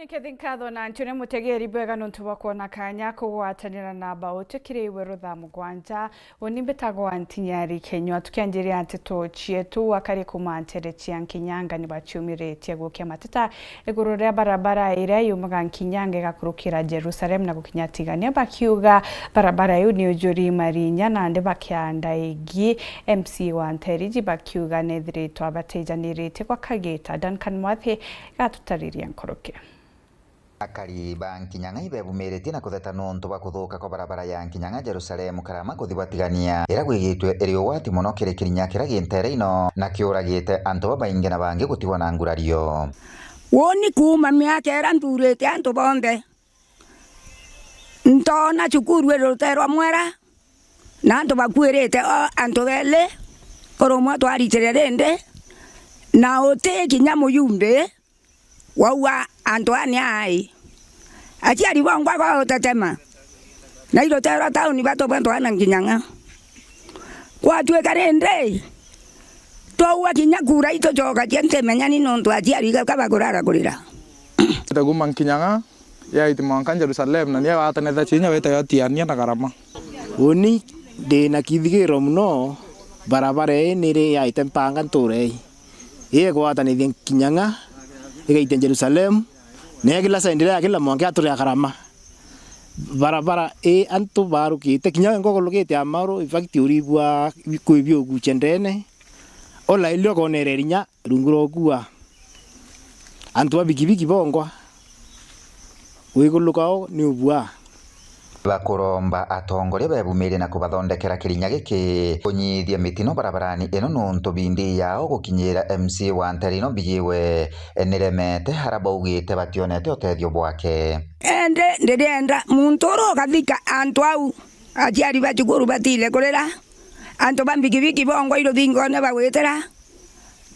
Nikethinkatho na Ntune Mutegeri bwega nuntu wa kuona kanya kugwatanira na bao tukiri iwe rutha mugwanja unimbetago antinyari Kenya tukianjiria antito chietu akari kumantere chia Nkinyanga ni bachumiretie gukia mateta iguru ria barabara iria yumaga Nkinyanga igakurukira Jerusalem na gukinya Tigania bakiuga barabara yu ni ujuri marinya na ande bakianda igi MC wa Nteriji bakiuga nethiritwa batejanirite kwa Kagita Duncan Mwathi gatutariria nkoroke. Akari ba Nkinyanga ibebumirite na kutheta nonto bakuthuka kwa barabara ya Nkinyanga Jerusalem karama kuthi batigania ira gwigitwe eri ugwati muno kirikirinya kiragintere ino na kiuragite antu babaingi na bangi gutigwa na ngurario. Woni kuma miaka era nturite antu bonde ntona cukuru eroterwa mwera na antu bakwirite antu bele koromwa twaritere rende na ote kinya muyumbe wawa antu ani ai aciari bongwa kwa utetema na ilo tera tauni bato bantu ana Nkinyanga kwa tuwe karende towa kinya kura ito joka jente menyani nonto aciari kaba kurara kurira Taguma Nkinyanga ya itimanka Jerusalem na niya atanetha chinya weta yotiania na garama oni de na kithigiro muno barabara nire ya itempanga nture ye kwa atanethia Nkinyanga igaite Jerusalem ne kila sendira kila mwanke ature akarama barabara antu barukite kinya ngogologete amaro ifakti uribwa kuibyo guchendene ola ilio konererinya runguro kuwa antu abikibiki bongwa wigulukao ni ubwa bakuromba atongore bebumire na kubathondekera kirinya giki kunyithia mitino barabarani ino nonto bindi yao gukinyira MC wa Nterino bigiwe niremete harabaugite bationete utethio bwake ende ndenda muntoro kathika antu au aciari bacukuru batile kurira antu bambikibiki bongwa iro thingone bagwitera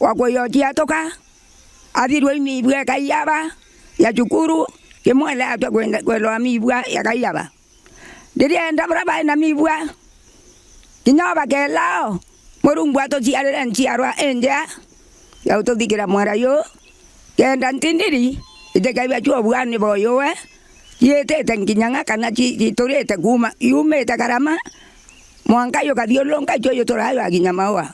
wakwoyotia toka athirwe imibwa kaiyaba ya cukuru kimwele atwa kwelo amibwa ya kaiyaba ndirienda barabara na mibwa kinya bakelao murungu atociarira nchiarwa enja ya utothikira mwara yo kenda ntindiri itekaibia chuo bwani boyo we yetete Nkinyanga kana chiturite kuma yumete karama mwanka yo kathiolonga choyo torayo akinyamawa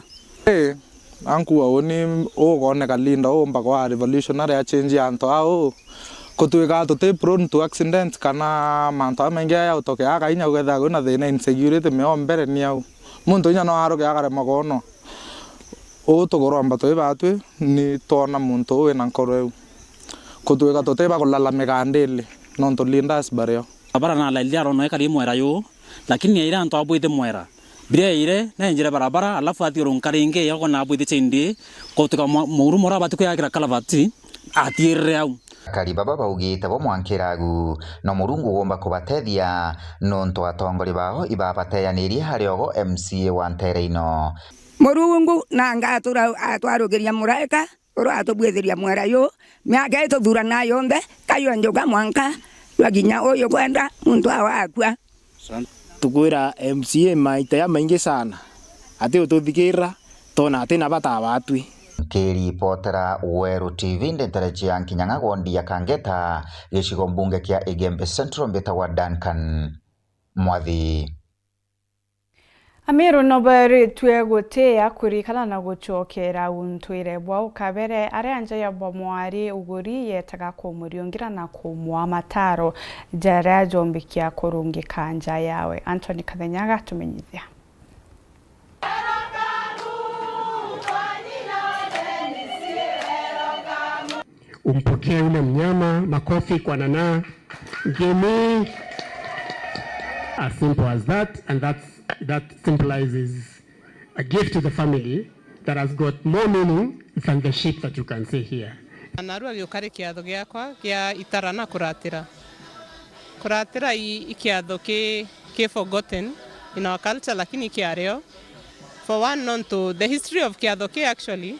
ankuwa oni ogone kalinda omba kwa revolutionary ya change anto ao kutuika tote prone to accident kana manto mengi ya utoke akainya ugetha guna thina insecurity meombere ni au muntu nya no aroke akare magono o tugoromba to batwe ni tona muntu we na nkoro kutuika tote ba kulala megandele nonto lindas bareo abara na la liaro no ekali mwera yo lakini ira anto abuite mwera bire ire na njira barabara alafu atiro nkaringe yako na abuite chindi kutuka muru mora batuko yakira kalavati atire au Akari baba baugite bo mwankiragu no murungu gomba kubatethia nonto atongori baho ibabateyaniriye hariogo MC wa Nterino murungu nanga atwarugiria muraika oro atobwetheria mwera yo miaka ito thura nayo nde kayo njoga mwanka waginya oyo kwenda muntu awakwa tukwira MCA maita ya maingi sana ati ututhikira tona ati na batabatwi Kiripotera Weru TV ndenterejia Nkinyanga gondia Kangeta gicigo mbunge kia Igembe Central mbeta wa Duncan Mwathi Amiru nobari tue gutea kurikana na guchokera untwire bwa ukabere are anja ya bomwari uguri yetaga kumuriongira na kumwa mataro jara jombikia kurungi kanja yawe Anthony Kathenyaga tumenyithia umpokee ule mnyama, makofi kwa Nana. Give me as simple as that, and that symbolizes a gift to the family that has got more meaning than the sheep that you can see here. Narua giukari kiatho giakwa gia itarana kuratira ikiatho ki forgotten in our culture lakini kiareo for one known to the history of kiatho ki actually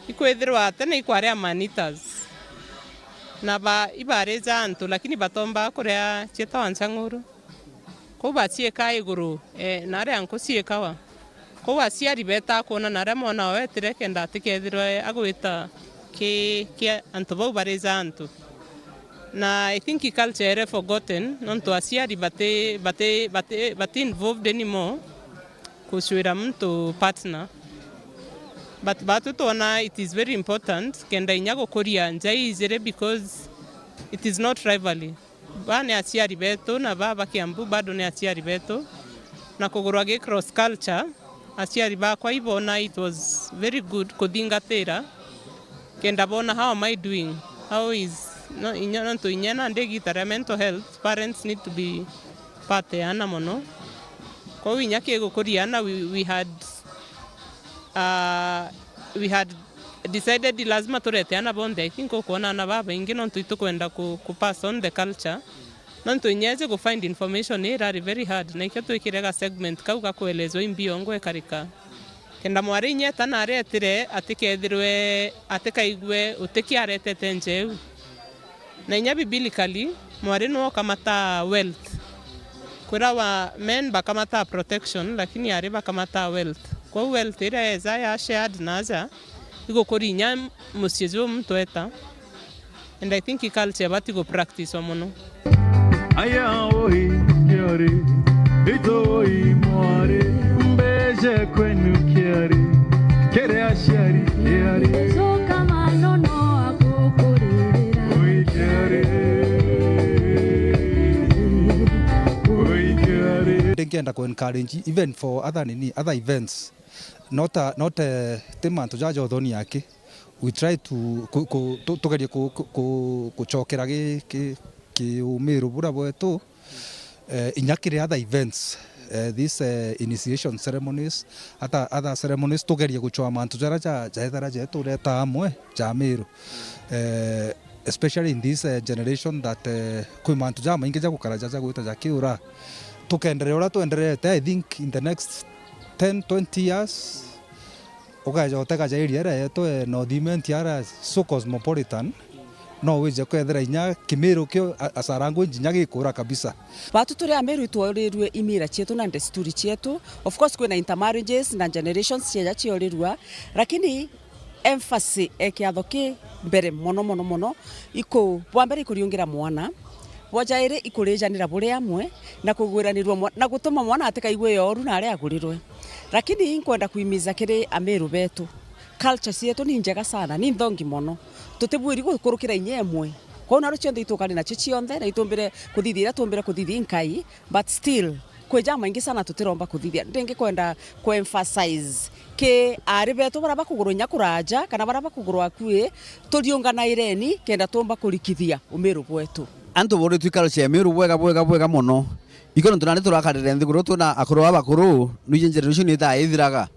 ikwethirwa tene ikwaria manitas na ba ibareza antu lakini batomba kuria cheta wansanguru ko bacieka iguru nare anko ciekawa ko waciari beta kona nare mona wetire kenda tikethirwe agwita ki antu bau bareza antu na I think culture ere forgotten nontu aciari bati involved anymore kushwira mtu partner but batu tona it is very important kenda inyago koria njai izere because it is not rivalry bane aciari betu na baba Kiambu bado ne aciari betu na kugurwage cross culture aciari bakwa ibona it was very good kudingatira kenda bona how am I doing, how is no inyana to inyana ndegitara mental health parents need to be part yana mono ko winyake gukuriana we had decided lazima tureteana bonde I think kuona na baba ingi nontu itukwenda ku pass on the culture nontu inyaje go find information era very hard na iketo ikirega segment kauga kuelezwa imbiongo ekarika kenda mwari nyeta na aretire atikethirwe atikaigwe utikiaretete njeu na inya biblically mwari no kamata wealth kura wa men bakamata protection lakini ari bakamata wealth kwa wealth ira eza ya shared naza iko korinya musiezo mtoeta and I think culture bati go practice omono aya oi yori itoi mwari mbeje kwenu kiari kere ashari yari so kama nono akokorera oi kiari Ngenda ku encourage even for other events not temanto jajo thoni yake we try to tugerie kuchokera ki umiru bura bwetu inyakire other events these initiation ceremonies other ceremonies tugerie guchwa mantu jara jaethara jetu reta amwe jamiru especially in this generation that kwi mantu jama ingi jagukara jaja gwita jakiura tukenderea ura twenderete I think in the next 10-20 years ukaja uteka jairia yetu North yara so cosmopolitan no wije kwethera inya Kimiru kyo asarangu njinya gikura kabisa batu turi Ameru itworirwe imira cietu na desturi cietu of course kwina intermarriages na generations cia ciorirwa lakini emphasis ekiathoki mbere mono iko bwambere ikuriungira mwana bojaire ikurejanira buri amwe na kugwiranirwo na gutuma mwana atikaigwe yoru na ari agurirwe lakini inkwenda kuimiza kiri Ameru betu culture cietu ni njega sana ni thongi mono tutibwiri gukurukira inyemwe kwa na rucio nditukani na chichionthe na itumbire kuthithira tumbire kuthithia nkai but still kweja maingi sana tutiromba kuthithia ndingi kwenda ku emphasize ke ari betu baraba kuguru nyakuraja kana baraba kuguru akue turiungana ireni kenda tumba kurikithia Umeru bwetu antu bori twikaro cia Ameru bwega muno ikono tunani turakarire nthiguru tuna akuru abakuru new generation ita ithiraga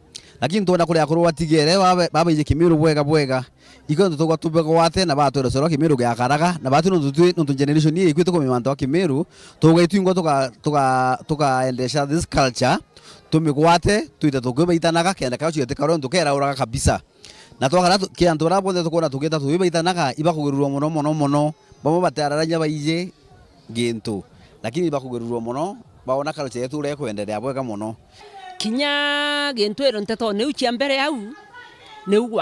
lakini tuona kuri akuru watigere baba ije Kimiru bwega ikono tutwa tubego wate na batwero soro Kimiru gya karaga na batu ntu generation ye ikwitu kumimanto wa Kimiru tugaitwingo tukaendesha this culture tumigwate tuita tugibaitanaga kenda kacio tekaro tukera uraga kabisa na twakara kiantu rabonde tukona tugeta tubibaitanaga ibakugirurwa muno bamo batararanya baije gintu lakini bakugirurwa muno baona culture yetu ure kwendelea bwega muno kinya gintu ero nteto neu cia mbere au neu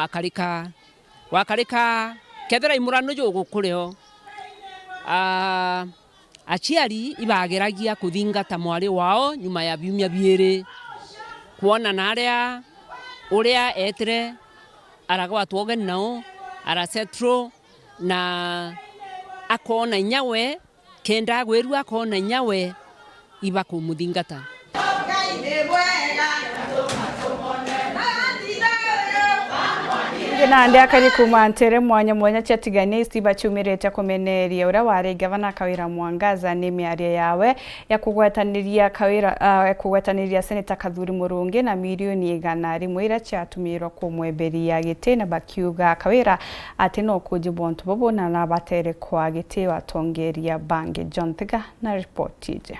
wakarika kethera imurano jogo kureo aciari ibageragia kuthingata mwari wao nyuma ya biumia biere kuona naria uria etire aragwa twogen nao ara setro na akona nyawe kenda gweru akona nyawe iba kumuthingata Nandi akari kumantere mwanya chatigane istiba chumirete kumeneria ura wari gavana Kawira Mwangaza ni miaria yawe ya kugwetaniria seneta Kathuri Murungi na milioni 100 ira chatumirwa kumweberia gite na bakiuga Kawira ati no kujibwa ntu bobo na batere kwa gite watongeria bange John Tiga na report ije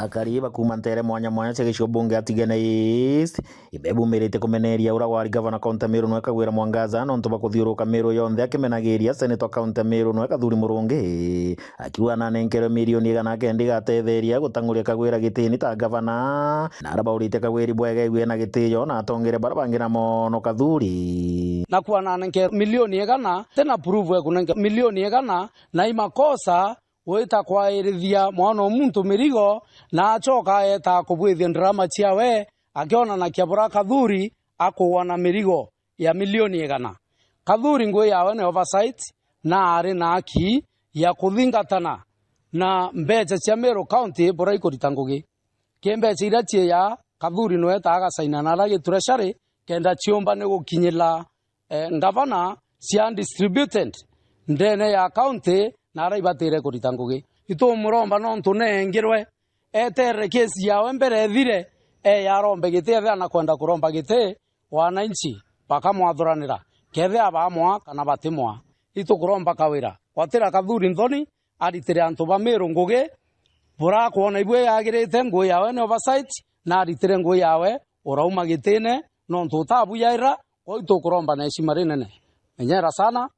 akariba kuma ntere mwanya mwanya cegicio bunge atigene East ibebumirite kumeneria ura wari governor county Meru no ekagwira Mwangaza no ntuba kuthiuruka Meru yonthe akimenagiria senator county Meru no ekathuri Murungi akiwa na nenkero milioni 100 gatetheria gutanguria kagwira gitini ta governor na arabaurite kagwiri bwege igwe na gitiyo na atongere barabangira mono kathuri na kuwa na nenkero milioni 100 tena prove kunenge milioni 100 na imakosa wita kwairithia mwana muntu mirigo na acoka eta kubwithia drama ciawe akiona na kiabura kathuri akuwana mirigo ya milioni 100 kathuri ngwe yawe ne oversight na ari na aki ya kuthingatana na mbeca cia Meru county bora ikurita ngugi kembeca ira cie ya kathuri no eta agasaina na ragi treasury kenda ciomba ne gukinyila ngavana cia distributed ndene ya county na raibatire kurita ngugi itu muromba no ntunengirwe etere kesi yawe mbere ethire yarombe gite na kwenda kuromba gite wananchi bakamwathuranira kethe abamwa kana batimwa itu kuromba kawira kwatira kathuri nthoni aritire antu ba Meru ngugi bura kuona ibwe yagirite ngui yawe ne oversight na aritire ngui yawe urauma gitine no ntutabu yaira ko itu kuromba na heshima rinene menyera sana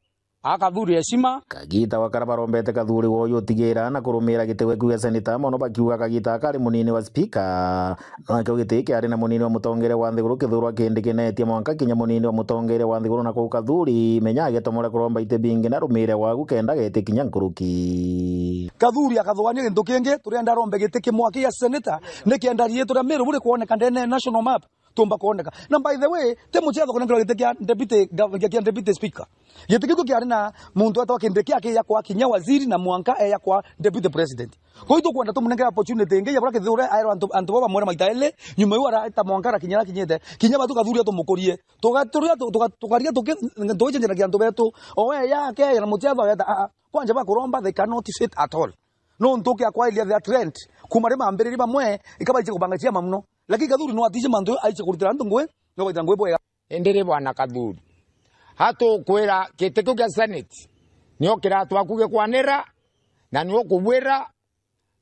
akathuri heshima kagita wakarabarombete kathuri woyo tigira na kurumira gitewe kuya senator mono bakiuga kagita akari munini wa speaker no akyo giteke ari na munini wa mutongere wa nthiguru kithurwa kindikinetie mwanka kinya munini wa mutongere wa nthiguru na ku kathuri menyage tomore kuromba ite bingi na rumire wagu kenda gete kinya nkuruki kathuri akathwania gintu kingi turenda rombe giteke mwaki ya senator nikenda rie turia Meru buri kuoneka ndene national map tumba kuoneka na by the way temu chetho kunengera giteke deputy speaker giteke ko kiari na muntu atwa kindeke yake ya kwa kinya waziri na mwanka ya kwa deputy president ko itu kwenda tumunengera opportunity nge ya bra kithure airo antu baba mwera maitaele nyuma yura eta mwanka ra kinya kinyete kinya batu kathuri atumukorie tukaria tukendojenjera kiantu betu owe yake ya mutiatho ya kwanja ba kuromba they cannot sit at all no ntoke akwa ile the trend kumarema ambere bamwe ikabaje kubangachia mamno lakini kathuri no atije mandu aiche kurutira ndu ngwe no baita ngwe bwega endere bwana kathuri hato kwera kiteko kya senate niyo kiratwa kuge kwanera na niyo kubwera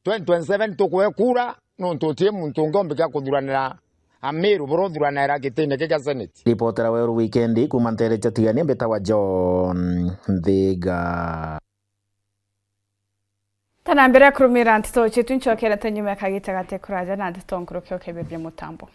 2027 tukwekura no ntotie muntu ngombe kya kuthuranira Ameru burodhuranira gitine kya senate reporter wa weekend kumantere chatigania mbetawa John Thiga tanambere kurumira ntito chetu nchokera tanyuma kagita gate kuraja na ntito nkurokyo kebebye mutambo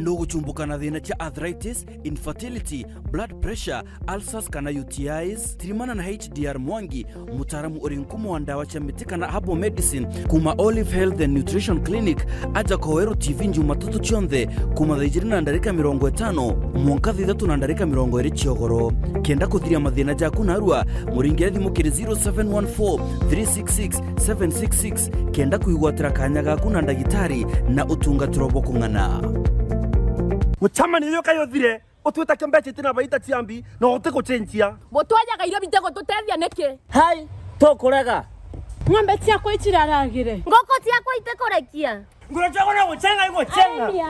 no guchumbuka na thina cha arthritis, infertility, blood pressure, ulcers kana UTIs. Tirimana na HDR Mwangi, mutaramu orinkumu wa ndawa cha miti kana herbal medicine kuma Olive Health and Nutrition Clinic aja Koweru TV Jumatatu chionthe kuma thaijiri na ndarika 50 mwanka thithatu na ndarika 20 chiogoro kenda kuthiria mathina jaku narua muringire thimu kiri 0714 366 766 kenda kuigwatira kanya gaku na ndagitari na utungatiro bwo kung'ana muchamani yo kayothire utwita kembeche tina baita tiambi no uteko chenjia mutwajaga irio bitego tutethia niki hai tokorega ng'ombe ciako ichiraragire ngoko ciako itekorekia ngurachagona guchenga iguchenga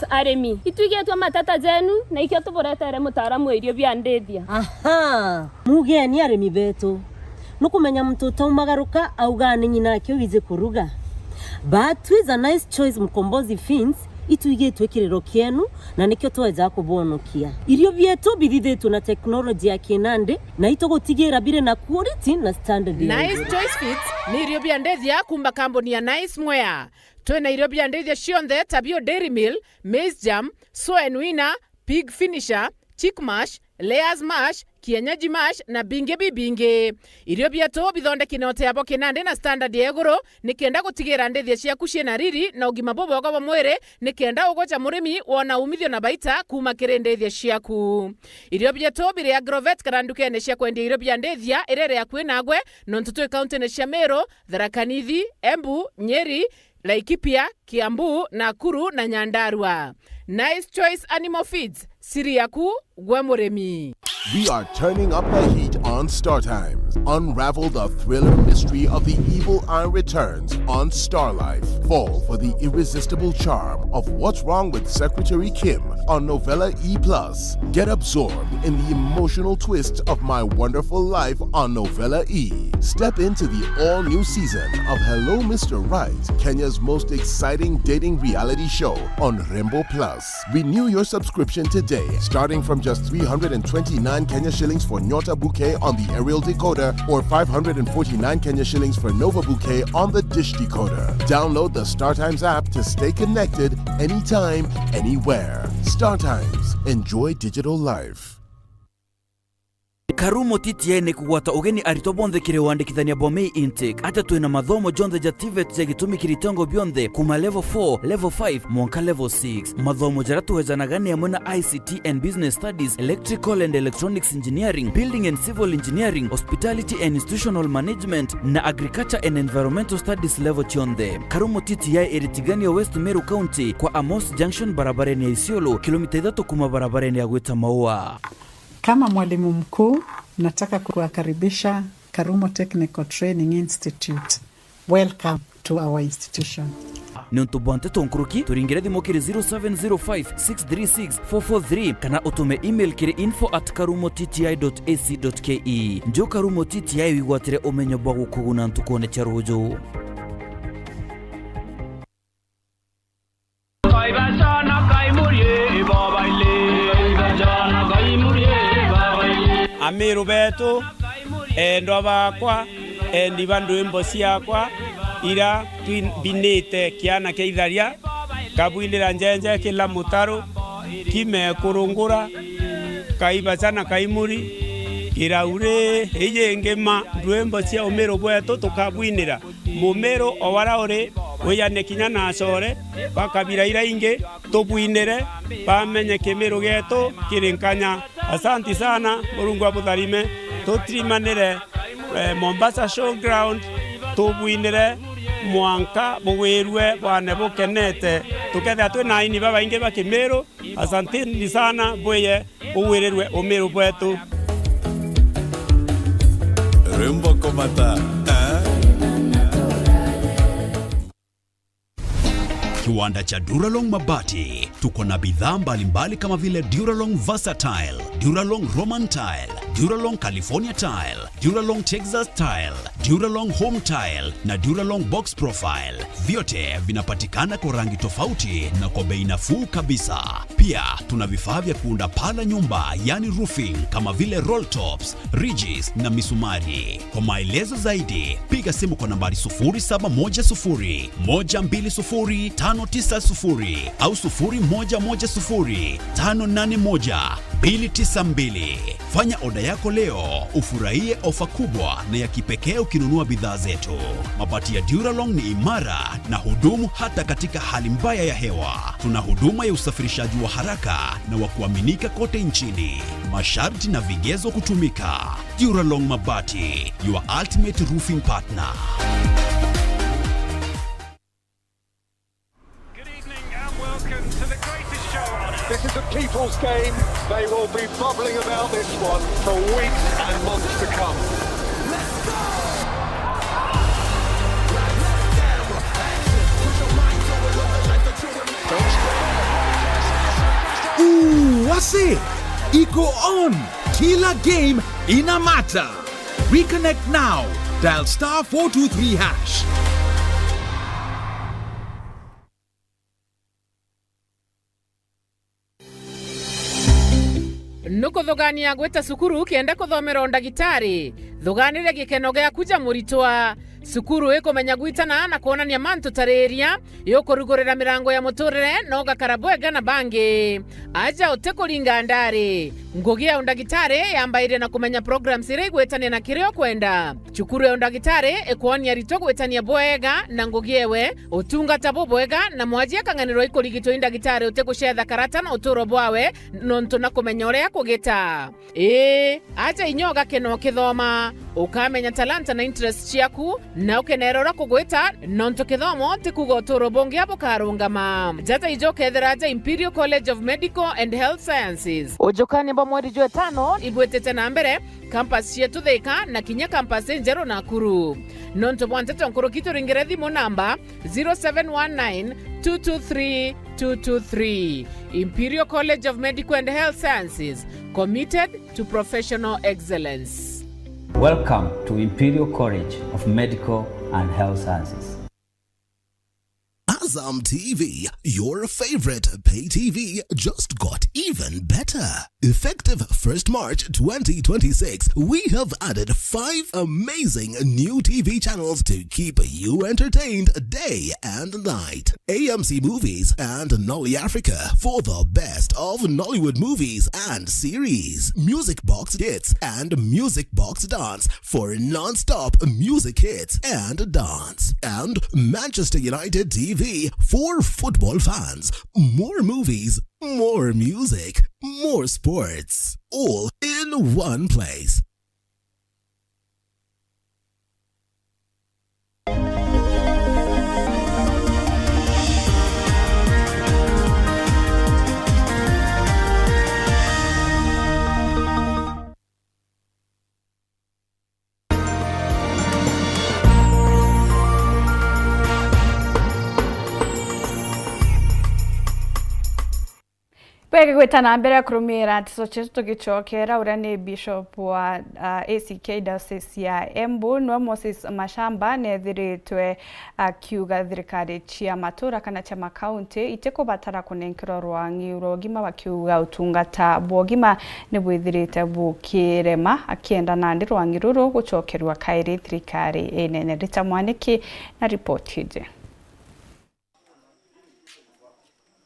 aremi itwigetwa matata jenu na ikio tuboretere mutaramu irio bia ndethia aha mugeni aremi betu nukumenya mtoto umagaruka augane nyina kyo wize kuruga but with a nice choice mkombozi fins ituigetwe kirero kienu na nikyo tweza kubonokia irio bietu bithithetwo na teknolojia ya kinande na itogotigira bire na quality na standard. Nice Choice Fits ni irio bia ndethia kumba kamboni ya Nice Mwea. Twena irio bia ndethia cionthe tabio Dairy Mill, Maize Jam, Soy Winner, Pig Finisher, Chick Mash, Layers Mash, Kienyeji Mash na binge bibinge. Irio bietu bithondeki note abo kinande na standard ya iguru nikenda gutigira ndethia ciaku ciena riri na ugima bobogo wa mwire nikenda ugocha murimi wona umithio na baita kuma kiri ndethia ciaku. Irio bietu bire agrovet karandukene cia kwendia irio bia ndethia irere ya kwinagwe nontutu county ne cia Meru, Tharaka Nithi, Embu, Nyeri, Laikipia, Kiambu, Nakuru na Nyandarua. Nice Choice Animal Feeds, siri yaku gwe muremi. We are turning up the heat on Star Times. Unravel the thriller mystery of the evil eye returns on Star Life. Fall for the irresistible charm of what's wrong with Secretary Kim on Novella E+. Get absorbed in the emotional twist of my wonderful life on Novella E. Step into the all-new season of Hello Mr. Right, Kenya's most exciting dating reality show on Rembo Plus. Renew your subscription today, starting from just 329 Kenya shillings for Nyota Bouquet on the aerial decoder or 549 Kenya shillings for Nova Bouquet on the dish decoder. Download the StarTimes app to stay connected anytime, anywhere. StarTimes. Enjoy digital life. Karumo TTI ni kugwata ugeni arito bonthe kiri wandikithania bomei intake ata twina mathomo jonthe ja TVET ja gitumi kiritongo bionthe kuma level 4, level 5 mwanka level 6 mathomo jara tuwezanaga ni amwe na ICT and Business Studies, Electrical and Electronics Engineering, Building and Civil Engineering, Hospitality and Institutional Management na Agriculture and Environmental Studies level chionthe. Karumo TTI iritigania West Meru County kwa Amos Junction barabarani ya Isiolo kilomita 3 kuma barabarani ya Gweta Maua. Kama mwalimu mkuu, nataka kuwakaribisha Karumo Technical Training Institute. Welcome to our institution. Nuntu bonte tonkuruki, turingire thimo kiri 0705-636-443 kana utume email kiri info@karumotti.ac.ke. Njo Karumo TTI wigwatire umenyo bwa gukuguna ntukone charujo. Amiru betu endo bakwa ndibandu imbo ciakwa ira binite kiana keitharia kabwindira njenje kila mutaro kime kurungura kaibacana kaimuri iraure eyengema ndwembo cia umiro bwetu tukabwinira mumiro owara ore weyane kinya na acore bakabira ira inge tubwinire bamenye kimiro getu kirinkanya. Asanti sana Mulungu abutharime tutrimanire Mombasa Showground tubwinire mwanka bugwirwe bwane bukenete tuketha twina ini baba inge bakimiro. Asanteni sana bweye uwirerwe umiro bwetu Rembo komata Kiwanda cha Duralong Mabati, tuko na bidhaa mbalimbali kama vile Duralong Versatile, Duralong Roman Tile, Duralong California Tile, Duralong Texas Tile, Duralong Home Tile na Duralong Box Profile. Vyote vinapatikana kwa rangi tofauti na kwa bei nafuu kabisa. Pia tuna vifaa vya kuunda paa la nyumba, yani roofing, kama vile roll tops, ridges na misumari. Kwa maelezo zaidi, piga simu kwa nambari 0710 120 590 au 0110 581 292. Fanya oda yako leo, ufurahie ofa kubwa na ya kipekee ukinunua bidhaa zetu. Mabati ya Duralong ni imara na hudumu hata katika hali mbaya ya hewa. Tuna huduma ya usafirishaji wa haraka na wa kuaminika kote nchini. Masharti na vigezo kutumika. Duralong Mabati, your ultimate roofing partner. This is a people's game. They will be bubbling about this one for weeks and months to come. Wase, iko on. Kila game ina mata. Reconnect now. Dial *423#. Nuko thogania gweta sukuru kienda kuthomera undagitari thuganire gikeno gya kuja muritwa sukuru ikumenya gwitana na kuonania mantu tareria yokurugurira mirango ya muturire no gakarabwega na bangi aja utekuringa ndari ngugi ya undagitari yambaire na kumenya programs ire gwetania na kirio kwenda cukuru ya undagitari ikuonia rito gwetania bwega na ngugi ewe utungata bwega na mwajia kanganiro ikurigitwo indagitari utekuchetha karata na uturo bwawe nontu na kumenya uria kugita aja inyoga keno kithoma ukamenya talanta na interest ciaku na ukenerora kugwita nonto kithomo tikuga uturo bongi abo karungama jata ijoke theraja Imperial College of Medical and Health Sciences ujukani mba mweri jwe 5 ibwetete na mbere campus yetu Thika na kinya campus Njero Nakuru nonto bwantete nkuru kitu ringerethi mo namba 0719 223 223. Imperial College of Medical and Health Sciences, committed to professional excellence. Welcome to Imperial College of Medical and Health Sciences. Azam TV, your favorite pay TV, just got even better. Effective 1st March 2026, we have added 5 amazing new TV channels to keep you entertained day and night. AMC Movies and Nolly Africa for the best of Nollywood movies and series. Music Box Hits and Music Box Dance for non-stop music hits and dance. And Manchester United TV for football fans. More movies, more music, more sports, all in one place. Bwege gwetana mbere kurumira tisoche tugichokera urani Bishop wa ACK Diocese ya Embu no Moses Mashamba nethiritwe akiuga thirikari cia matura kana cia makaunti iteko batara kunenkero rwangi urogima bakiuga utungata bwogima ne bwithirite bukirema akienda nandi rwangi ruru guchokerwa kairi thirikari enene ritamwaniki na report hije.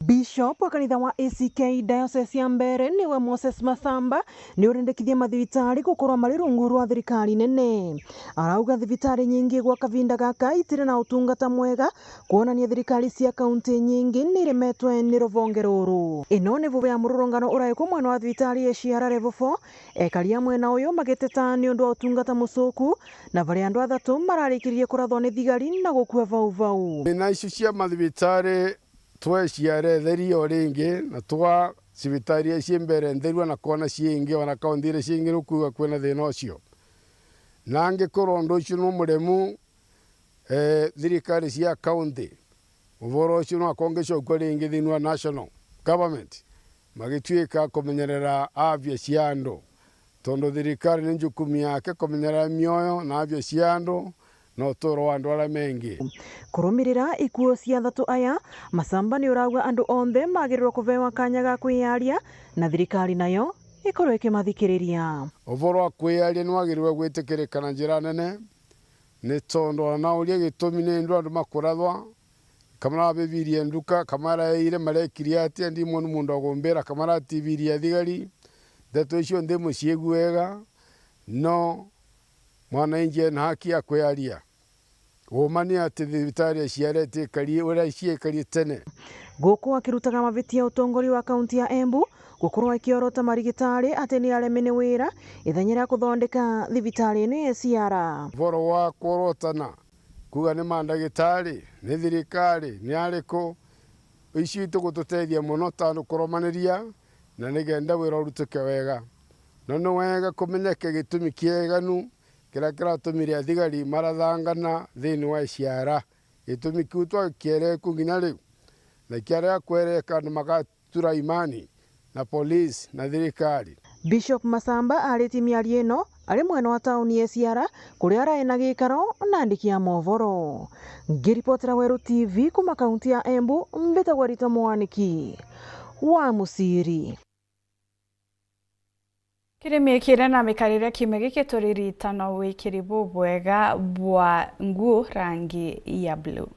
Bishop wa kanitha wa ACK Diocese ya Mbere niwe Moses Masamba ni urendekithia mathibitari gukorwa mari rungu rwa thirikari nene. Arauga thibitari nyingi gwa kavinda gaka itire na utungata mwega kuonania thirikari cia kaunti nyingi niremetwe ni ruvonge ruru. Ino ni vuve ya mururungano uraiku mwena wa thibitari ya Ciara Level 4 ekaria mwena uyu mageteta ni undu wa utungata mucoku na vari andu athatu mararikirie kurathwo ni thigari na gukua vau. Na icio cia mathibitari tweciare theri o ringi na twa cibitari cia mbere ntheru na kona ciingi ona kaunti ciingi nukuga kwena thina ucio nange korondo ucio no muremu thirikari cia kaunti uvoro ucio no akongesho kwa ringi thinwa national government magituika kumenyerera afya cia andu tondo thirikari ni njukumi yake kumenyerera mioyo na afya cia andu no toro andu ala mengi kurumirira ikuo cia thatu aya Masamba ni urauga andu onthe magirirwo kuvewa kanya ga kwiyaria na thirikari nayo ikorwo ikimathikiriria. Uvoro wa kwiyaria ni wagiriwe gwitikirika na njira nene ni tondo na uria gitumi ni ndu andu makurathwa kamara bevirie nduka kamara ire marekiria ati ndi munu mundu agombera kamara tiviria thigari ndeto icio ndi muciegu wega no mwana inje na haki ya kwiyaria Womani ati thibitari ciarete kari ura ciekari tene. Guku akirutaga mavitia utongori wa kaunti ya Embu gukorwa ikiorota marigitari ati ni aremene wira ithanyira kuthondeka thibitari ino ya Ciara. Voro wa korotana kuga ni mandagitari ni thirikari ni ariko ici tugututethia muno tano koromaniria na nigenda wira urutuke wega no wega kumenyeke gitumi kieganu kira kiratumire thigari marathangana thini wa Ciara gitumi kiutwa kiere kunginya riu na kiara kwereka andu magatura imani na polisi na thirikari. Bishop Masamba ariti miario ino ari mwena wa tauni ya Ciara kuria araena gikaro na andiki ya movoro. Ngiripotera Weru TV kuma kaunti ya Embu mbetagwa Rita Mwaniki wa Musiri. Kirimi kire na mikarire kimege turirita no wikiri bwega bwa nguo rangi ya blue.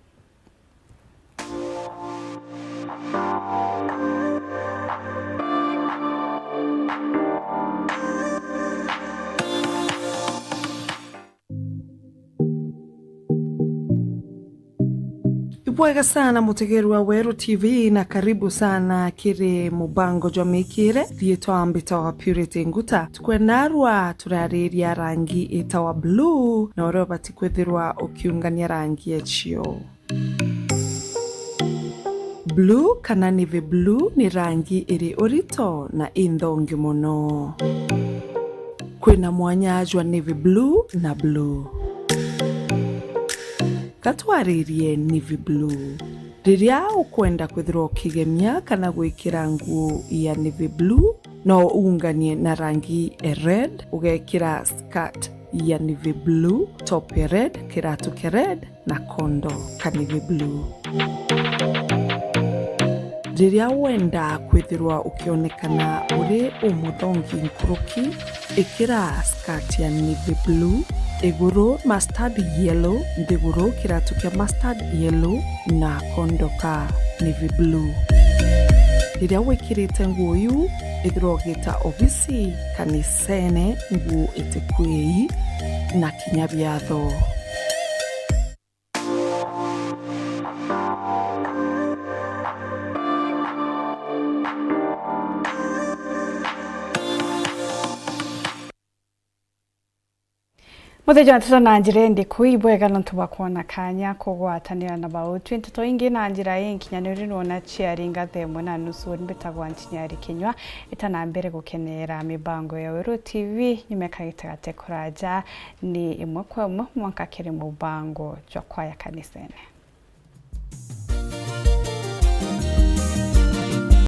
Ibwega sana mutegeru wa Weru TV na karibu sana kire mubango jomikire thieto ambita wa Purity Nguta tukwenarwa turariria rangi itawa blue na oroba tikwethirwa ukiungania rangi echio. Blue kana navy blue ni rangi iri orito na indongi muno. Kwina mwanya ajwa navy blue na blue. Katwaririe navy blue. Riria ukwenda kwithirwa ukigemia kana gwikira nguo ya navy blue no uunganie na rangi red, ugekira skirt ya navy blue, top red, kiratu kia red na kondo ka navy blue. Riria wenda kwithirwa ukionekana uri umuthongi nkuruki, ikira skirt ya navy blue, iguru mustard yellow, ndiguru kiratu kia mustard yellow na kondo ka navy blue. Riria wikirite nguo yu ithirwa gita obisi kanisene nguo itikwei na kinya biatho. Mutheja tuto na njira ndi kuibwega nontu bakwana kanya kugwatanira na bautu ntuto ingi na njira y'inkinyaniro nona chiaringa themo na nusu mbetagwa ntinyari kinywa itana mbere gukenera mibango ya Wero TV nyumeka gitagate kuraja ni imwe kwa mwanka kiri mubango jwa kwaya kanisene.